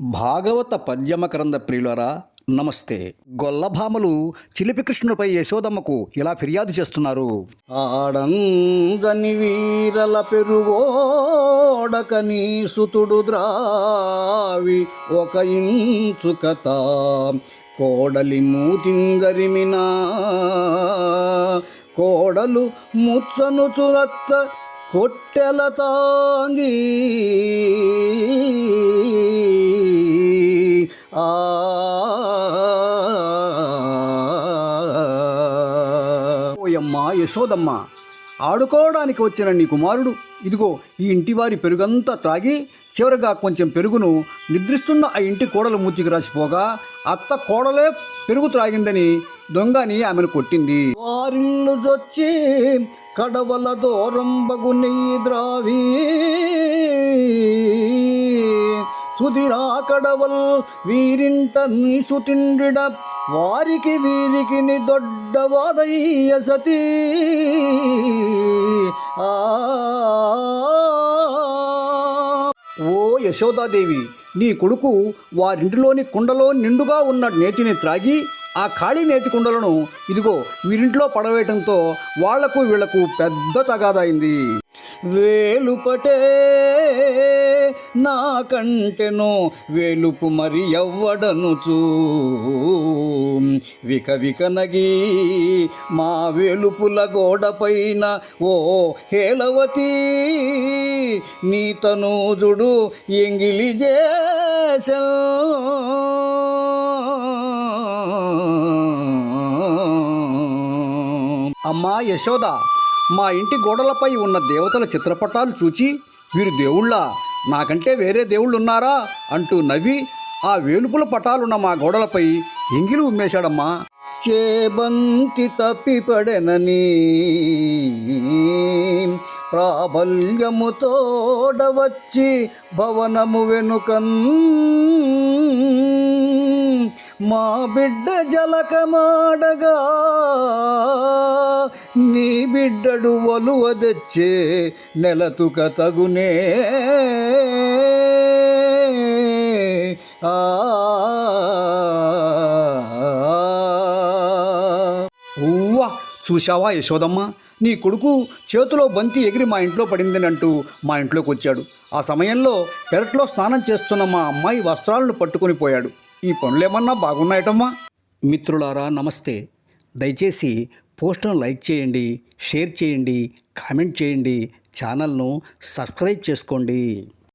భాగవత పద్యమకరంద ప్రియులరా నమస్తే. గొల్లభామలు చిలిపి కృష్ణుడిపై యశోదమ్మకు ఇలా ఫిర్యాదు చేస్తున్నారు. ఆడందని వీరల పెరుగోడకని సుతుడు ద్రావి ఒక ఇంచు కథ కోడలి మూతింగరిమినా కోడలు ముచ్చను చురత్త కొట్టెల తాంగి ఓయమ్మా యశోదమ్మ, ఆడుకోవడానికి వచ్చిన నీ కుమారుడు ఇదిగో ఈ ఇంటివారి పెరుగంతా త్రాగి చివరిగా కొంచెం పెరుగును నిద్రిస్తున్న ఆ ఇంటి కోడలు మూతికి రాసిపోగా అత్త కోడలే పెరుగు త్రాగిందని దొంగని ఆమెను కొట్టింది. వారిల్లు దొచ్చి కడవల దూరంబగు నెయ్యి ద్రావి సుధిరా కడవల్ వీరింట నీసు తిండిడ వారికి వీరికి ని దొడ్డవాదయ్య సతీ ఓ యశోదాదేవి, నీ కొడుకు వారింటిలోని కుండలో నిండుగా ఉన్న నేతిని త్రాగి ఆ ఖాళీ నేతి కుండలను ఇదిగో వీరింట్లో పడవేయటంతో వాళ్లకు వీళ్లకు పెద్ద తగాదైంది. వేలుపటే నాకంటెనో వేలుపు మరి ఎవ్వడనుచూ విక వికనగి మా వేలుపుల గోడపైన ఓ హేళవతి నీ తనూజుడు ఎంగిలి చేసా అమ్మా యశోద, మా ఇంటి గోడలపై ఉన్న దేవతల చిత్రపటాలు చూచి వీరు దేవుళ్ళా, నాకంటే వేరే దేవుళ్ళు ఉన్నారా అంటూ నవ్వి ఆ వేలుపుల పటాలున్న మా గోడలపై ఎంగిలి ఉమ్మేశాడమ్మా. చేబంతి తప్పిపడెనని ప్రాబల్యము తోడవచ్చి భవనము వెనుకన్ మా బిడ్డ జలకమాడగా నీ బిడ్డడు వలువ తెచ్చే నెలతుక తగునే ఊవా, చూశావా యశోదమ్మ, నీ కొడుకు చేతిలో బంతి ఎగిరి మా ఇంట్లో పడిందని అంటూ మా ఇంట్లోకి వచ్చాడు. ఆ సమయంలో పెరట్లో స్నానం చేస్తున్న మా అమ్మాయి వస్త్రాలను పట్టుకొని పోయాడు. ఈ పనులేమన్నా బాగున్నాయటమ్మా? మిత్రులారా నమస్తే. దయచేసి పోస్ట్ను లైక్ చేయండి, షేర్ చేయండి, కామెంట్ చేయండి, ఛానల్ను సబ్స్క్రైబ్ చేసుకోండి.